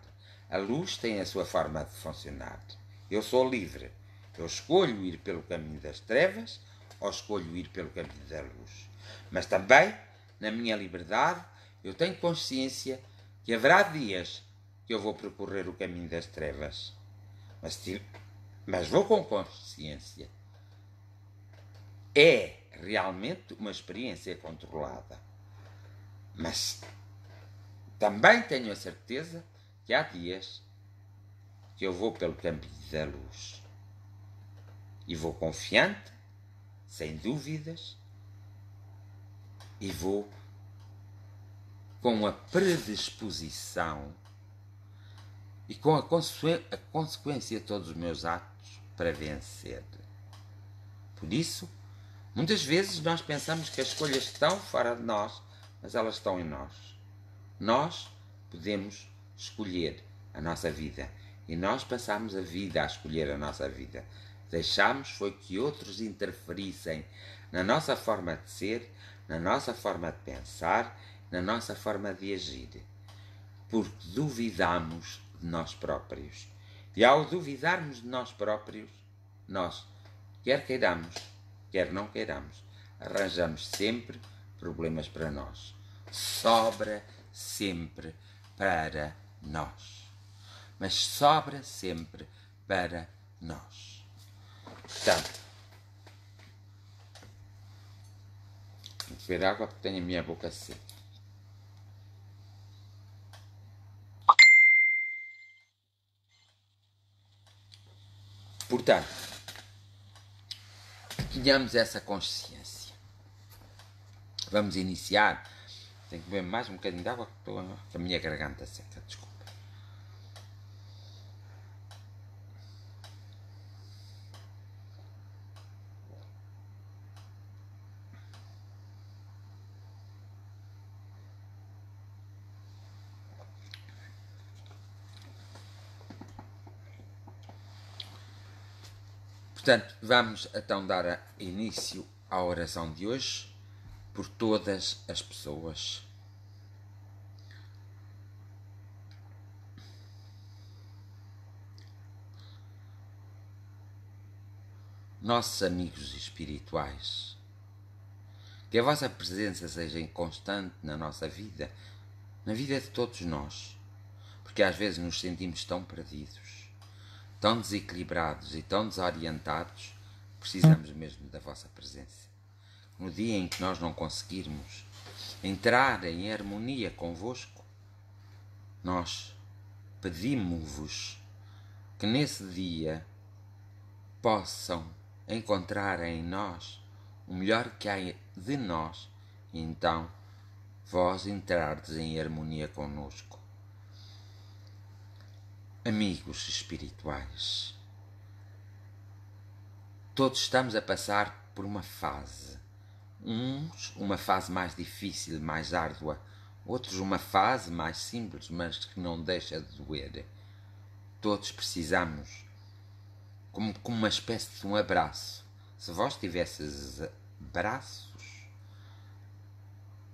A luz tem a sua forma de funcionar. Eu sou livre. Eu escolho ir pelo caminho das trevas ou escolho ir pelo caminho da luz. Mas também, na minha liberdade, eu tenho consciência que haverá dias que eu vou percorrer o caminho das trevas. Mas vou com consciência. É realmente uma experiência controlada. Mas também tenho a certeza que há dias que eu vou pelo caminho da luz. E vou confiante, sem dúvidas, e vou com a predisposição e com a consequência de todos os meus atos para vencer. Por isso, muitas vezes nós pensamos que as escolhas estão fora de nós, mas elas estão em nós. Nós podemos escolher a nossa vida e nós passamos a vida a escolher a nossa vida. Deixamos foi que outros interferissem na nossa forma de ser, na nossa forma de pensar, na nossa forma de agir, porque duvidamos de nós próprios. E ao duvidarmos de nós próprios, nós, quer queiramos, quer não queiramos, arranjamos sempre problemas para nós. Sobra sempre para nós. Mas sobra sempre para nós. Portanto, vou beber água porque tenho a minha boca seca. Portanto, tenhamos essa consciência. Vamos iniciar. Tenho que beber mais um bocadinho de água, porque estou com a minha garganta seca, desculpa. Portanto, vamos então dar início à oração de hoje por todas as pessoas. Nossos amigos espirituais, que a vossa presença seja constante na nossa vida, na vida de todos nós, porque às vezes nos sentimos tão perdidos, tão desequilibrados e tão desorientados, precisamos mesmo da vossa presença. No dia em que nós não conseguirmos entrar em harmonia convosco, nós pedimos-vos que nesse dia possam encontrar em nós o melhor que há de nós e então vós entrardes em harmonia conosco. Amigos espirituais, todos estamos a passar por uma fase. Uns uma fase mais difícil, mais árdua, outros uma fase mais simples, mas que não deixa de doer. Todos precisamos, como uma espécie de um abraço. Se vós tivesses braços,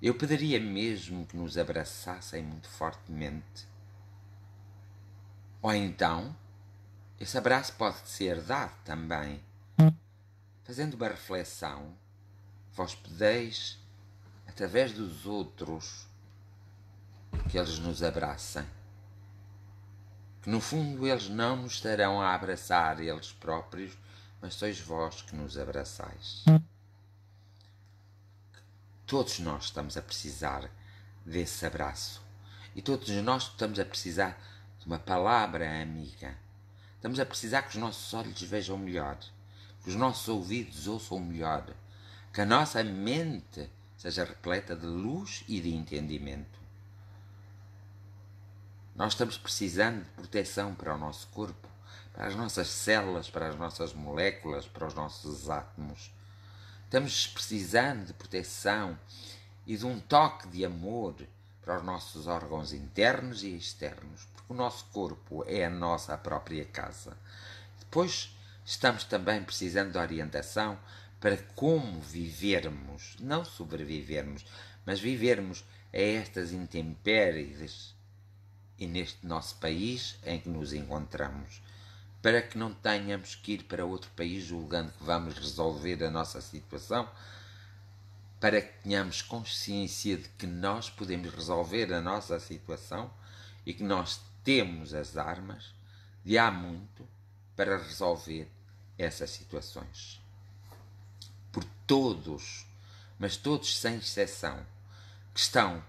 eu pediria mesmo que nos abraçassem muito fortemente. Ou então, esse abraço pode ser dado também. Fazendo uma reflexão, vós pedeis, através dos outros, que eles nos abracem. Que no fundo eles não nos estarão a abraçar eles próprios, mas sois vós que nos abraçais. Todos nós estamos a precisar desse abraço. E todos nós estamos a precisar de uma palavra amiga. Estamos a precisar que os nossos olhos vejam melhor, que os nossos ouvidos ouçam melhor, que a nossa mente seja repleta de luz e de entendimento. Nós estamos precisando de proteção para o nosso corpo, para as nossas células, para as nossas moléculas, para os nossos átomos. Estamos precisando de proteção e de um toque de amor para os nossos órgãos internos e externos, porque o nosso corpo é a nossa própria casa. Depois, estamos também precisando de orientação para como vivermos, não sobrevivermos, mas vivermos a estas intempéries e neste nosso país em que nos encontramos, para que não tenhamos que ir para outro país julgando que vamos resolver a nossa situação, para que tenhamos consciência de que nós podemos resolver a nossa situação e que nós temos as armas de há muito para resolver essas situações. Por todos, mas todos sem exceção, que estão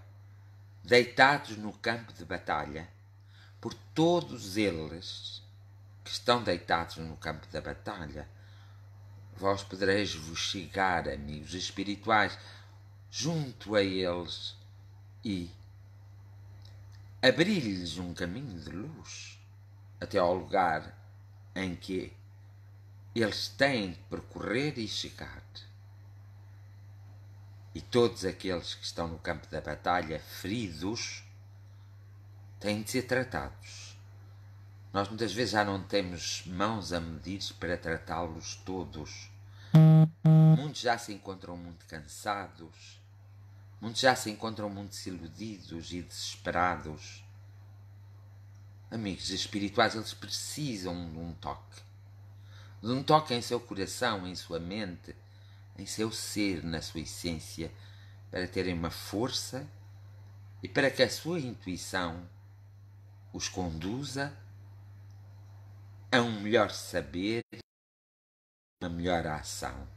deitados no campo de batalha, por todos eles que estão deitados no campo da batalha, vós podereis vos chegar, amigos espirituais, junto a eles e abrir-lhes um caminho de luz. até ao lugar em que eles têm de percorrer e chegar. E todos aqueles que estão no campo da batalha feridos têm de ser tratados. Nós muitas vezes já não temos mãos a medir para tratá-los todos. Muitos já se encontram muito cansados. Muitos já se encontram muito desiludidos e desesperados. Amigos espirituais, eles precisam de um toque. De um toque em seu coração, em sua mente, em seu ser, na sua essência, para terem uma força e para que a sua intuição os conduza a um melhor saber, uma melhor ação.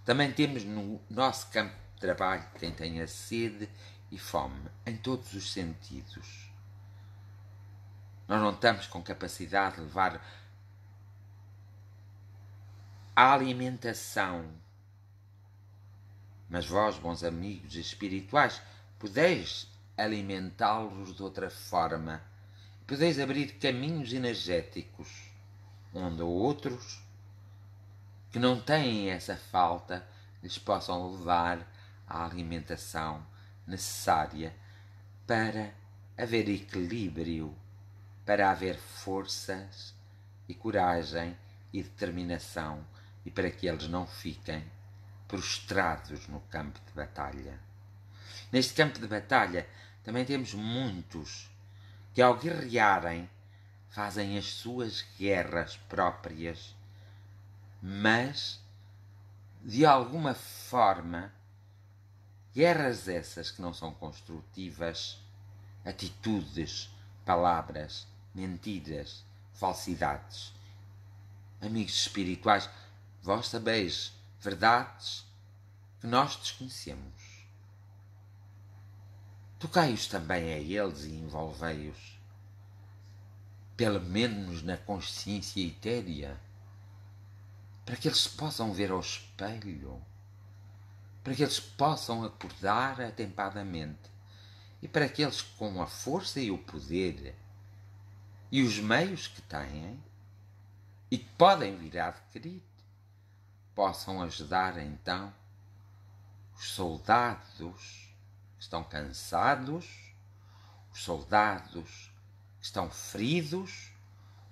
Também temos no nosso campo de trabalho quem tenha sede e fome, em todos os sentidos. Nós não estamos com capacidade de levar a alimentação, mas vós, bons amigos espirituais, podeis alimentá-los de outra forma. Podeis abrir caminhos energéticos, onde outros que não têm essa falta lhes possam levar a alimentação necessária para haver equilíbrio, para haver forças e coragem e determinação e para que eles não fiquem prostrados no campo de batalha. Neste campo de batalha também temos muitos que ao guerrearem fazem as suas guerras próprias, mas de alguma forma guerras essas que não são construtivas, atitudes, palavras, mentiras, falsidades. Amigos espirituais, vós sabeis verdades que nós desconhecemos. Tocai-os também a eles e envolvei-os, pelo menos na consciência etérea, para que eles possam ver ao espelho, para que eles possam acordar atempadamente e para que eles, com a força e o poder e os meios que têm e que podem vir a adquirir, possam ajudar então os soldados que estão cansados, os soldados que estão feridos,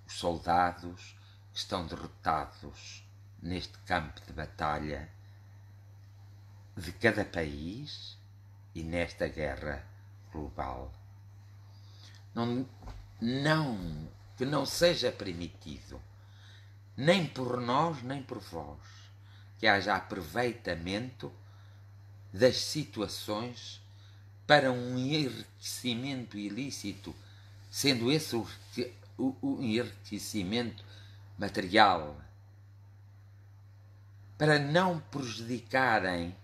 os soldados que estão derrotados neste campo de batalha de cada país e nesta guerra global. Que não seja permitido, nem por nós, nem por vós, que haja aproveitamento das situações para um enriquecimento ilícito, sendo esse o enriquecimento material, para não prejudicarem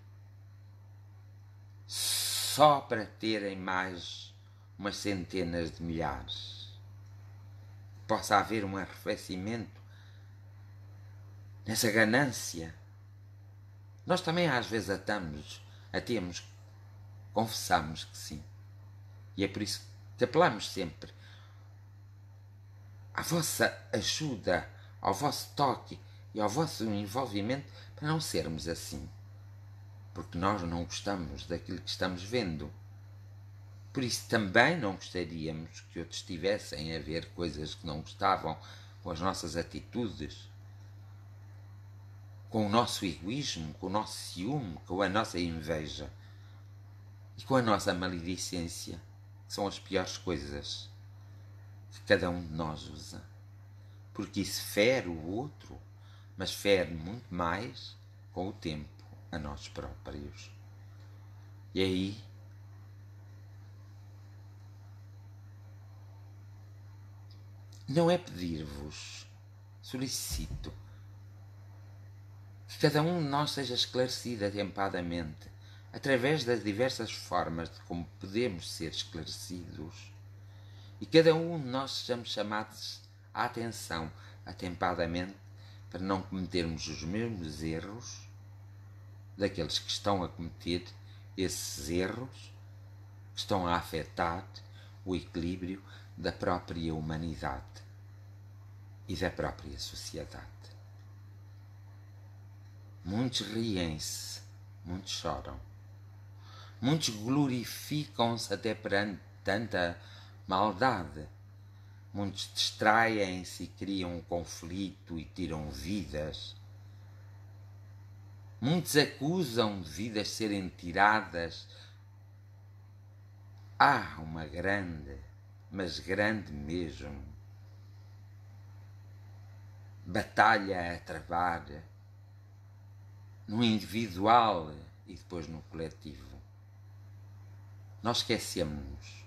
só para terem mais umas centenas de milhares. Possa haver um arrefecimento nessa ganância. Nós também às vezes temos, confessamos que sim. E é por isso que apelamos sempre à vossa ajuda, ao vosso toque e ao vosso envolvimento para não sermos assim. Porque nós não gostamos daquilo que estamos vendo. Por isso também não gostaríamos que outros estivessem a ver coisas que não gostavam com as nossas atitudes, com o nosso egoísmo, com o nosso ciúme, com a nossa inveja e com a nossa maledicência, que são as piores coisas que cada um de nós usa. Porque isso fere o outro, mas fere muito mais com o tempo a nós próprios. E aí não é pedir-vos, solicito que cada um de nós seja esclarecido atempadamente, através das diversas formas de como podemos ser esclarecidos, e cada um de nós sejamos chamados à atenção atempadamente para não cometermos os mesmos erros daqueles que estão a cometer esses erros que estão a afetar o equilíbrio da própria humanidade. e da própria sociedade. Muitos riem-se, muitos choram, muitos glorificam-se até perante tanta maldade, muitos distraem-se e criam um conflito e tiram vidas. Muitos acusam de vidas serem tiradas. Há uma grande, mas grande mesmo, batalha a travar no individual e depois no coletivo. Nós esquecemos.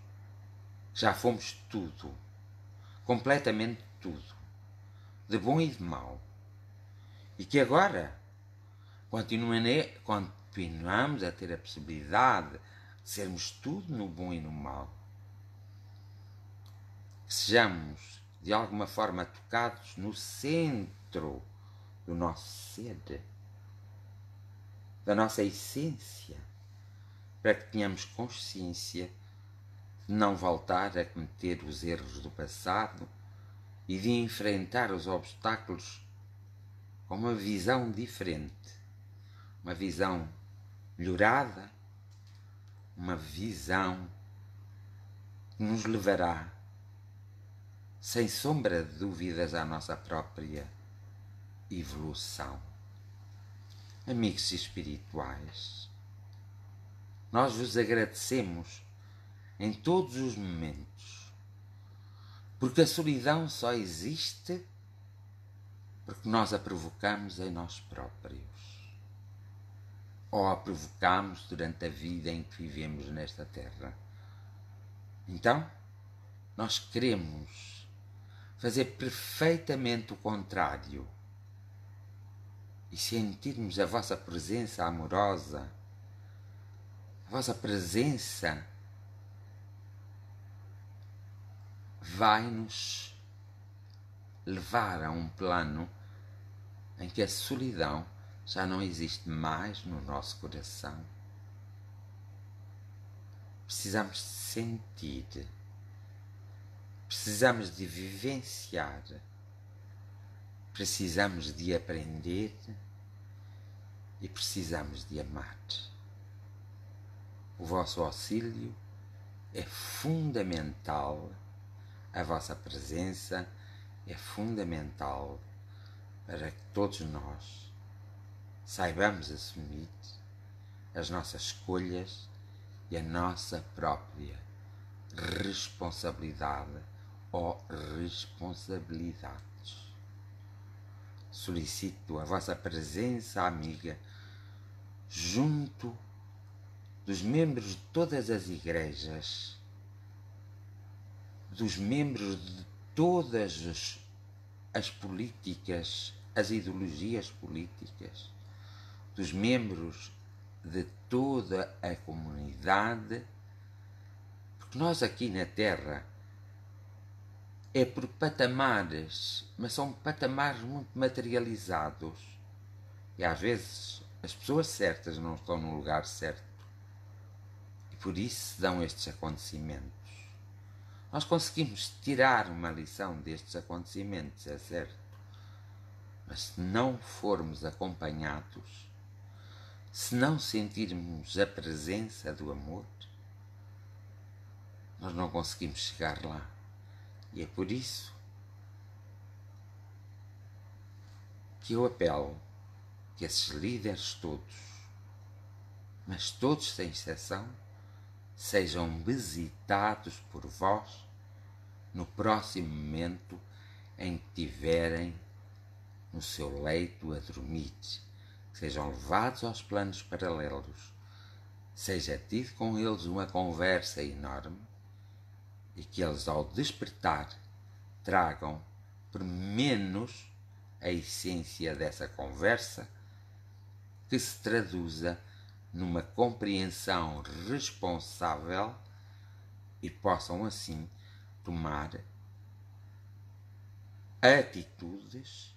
Já fomos tudo, completamente tudo, de bom e de mau. E que agora continuamos a ter a possibilidade de sermos tudo no bom e no mau. Que sejamos, de alguma forma, tocados no centro do nosso ser, da nossa essência, para que tenhamos consciência de não voltar a cometer os erros do passado e de enfrentar os obstáculos com uma visão diferente, uma visão melhorada, uma visão que nos levará, sem sombra de dúvidas, à nossa própria evolução. Amigos espirituais, nós vos agradecemos em todos os momentos, porque a solidão só existe porque nós a provocamos em nós próprios, ou a provocamos durante a vida em que vivemos nesta terra. Então, nós queremos fazer perfeitamente o contrário e sentirmos a vossa presença amorosa, a vossa presença vai-nos levar a um plano em que a solidão já não existe mais no nosso coração. Precisamos de sentir, precisamos de vivenciar, precisamos de aprender e precisamos de amar. O vosso auxílio é fundamental, a vossa presença é fundamental para que todos nós saibamos assumir as nossas escolhas e a nossa própria responsabilidade ou responsabilidades. Solicito a vossa presença amiga junto dos membros de todas as igrejas, dos membros de todas as políticas, as ideologias políticas, dos membros de toda a comunidade, porque nós aqui na Terra é por patamares, mas são patamares muito materializados e às vezes as pessoas certas não estão no lugar certo e por isso se dão estes acontecimentos. Nós conseguimos tirar uma lição destes acontecimentos, é certo, mas se não formos acompanhados, se não sentirmos a presença do amor, nós não conseguimos chegar lá. E é por isso que eu apelo que esses líderes todos, mas todos sem exceção, sejam visitados por vós no próximo momento em que tiverem no seu leito a dormir, sejam levados aos planos paralelos, seja tido com eles uma conversa enorme e que eles ao despertar tragam por menos a essência dessa conversa que se traduza numa compreensão responsável e possam assim tomar atitudes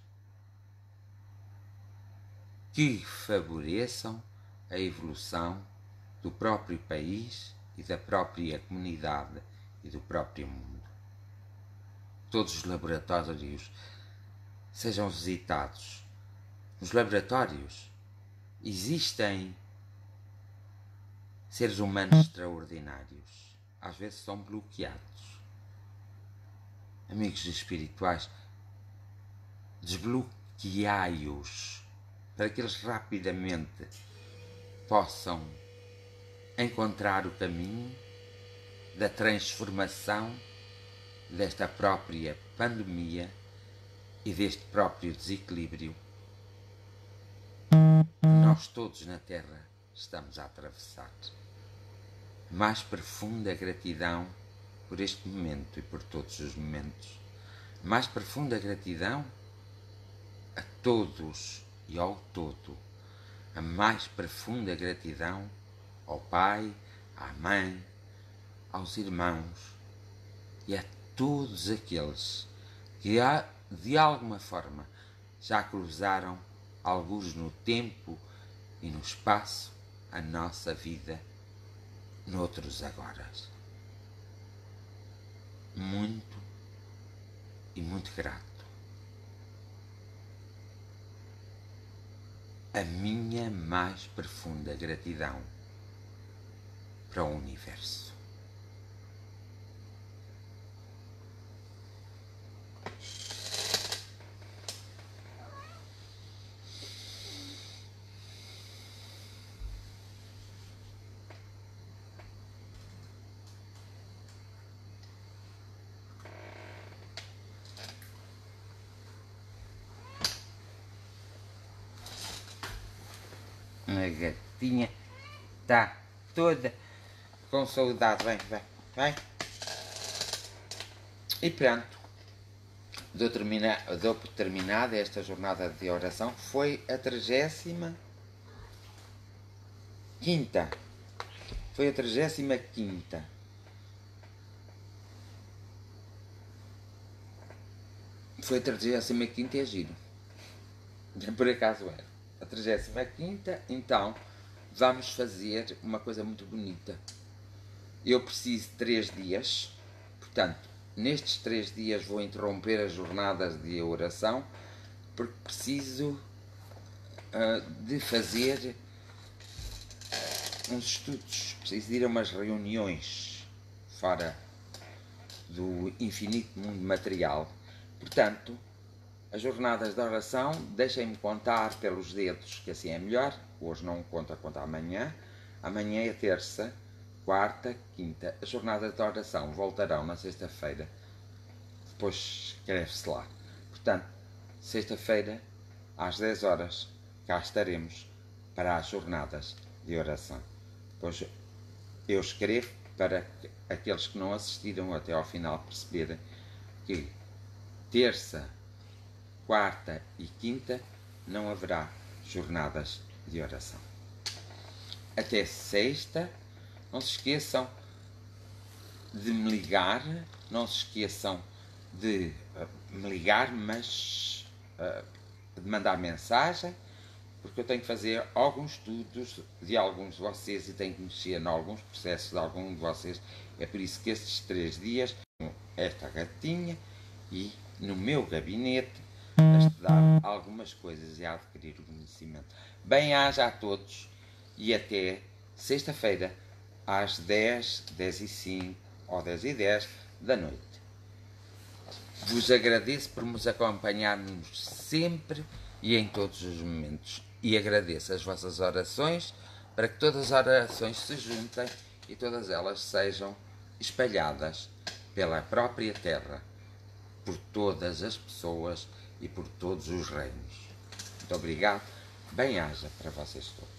que favoreçam a evolução do próprio país e da própria comunidade e do próprio mundo. Todos os laboratórios sejam visitados. Nos laboratórios existem seres humanos extraordinários. Às vezes são bloqueados. Amigos espirituais, desbloqueai-os para que eles rapidamente possam encontrar o caminho da transformação desta própria pandemia e deste próprio desequilíbrio que nós todos na Terra estamos a atravessar. Mais profunda gratidão por este momento e por todos os momentos. Mais profunda gratidão a todos e ao todo. A mais profunda gratidão ao Pai, à Mãe, aos irmãos e a todos aqueles que de alguma forma já cruzaram, alguns no tempo e no espaço, a nossa vida, noutros agora. Muito e muito grato. A minha mais profunda gratidão para o universo. A gatinha está toda com saudade. Vem. E pronto. Dou por terminada esta jornada de oração. Foi a 35ª. Foi a 35ª. Foi a 35ª e é giro. Por acaso era. A 35ª, então vamos fazer uma coisa muito bonita. Eu preciso de 3 dias, portanto, nestes 3 dias vou interromper as jornadas de oração, porque preciso de fazer uns estudos, preciso de ir a umas reuniões fora do infinito mundo material. Portanto, as jornadas de oração, deixem-me contar pelos dedos, que assim é melhor. Hoje não conta amanhã. Amanhã é terça, quarta, quinta. As jornadas de oração voltarão na sexta-feira. Depois escreve-se lá. Portanto, sexta-feira, às 10 horas, cá estaremos para as jornadas de oração. Depois eu escrevo para aqueles que não assistiram até ao final perceberem que terça, quarta e quinta não haverá jornadas de oração. Até sexta, não se esqueçam de me ligar, não se esqueçam de me ligar, mas de mandar mensagem, porque eu tenho que fazer alguns estudos de alguns de vocês e tenho que mexer em alguns processos de alguns de vocês. É por isso que estes 3 dias, esta gatinha e no meu gabinete, a estudar algumas coisas e a adquirir o conhecimento. Bem-aja a todos e até sexta-feira às 10, 10h05 ou 10h10 da noite. Vos agradeço por nos acompanharmos sempre e em todos os momentos. E agradeço as vossas orações para que todas as orações se juntem e todas elas sejam espalhadas pela própria Terra, por todas as pessoas e por todos os reinos. Muito obrigado. Bem-aja para vocês todos.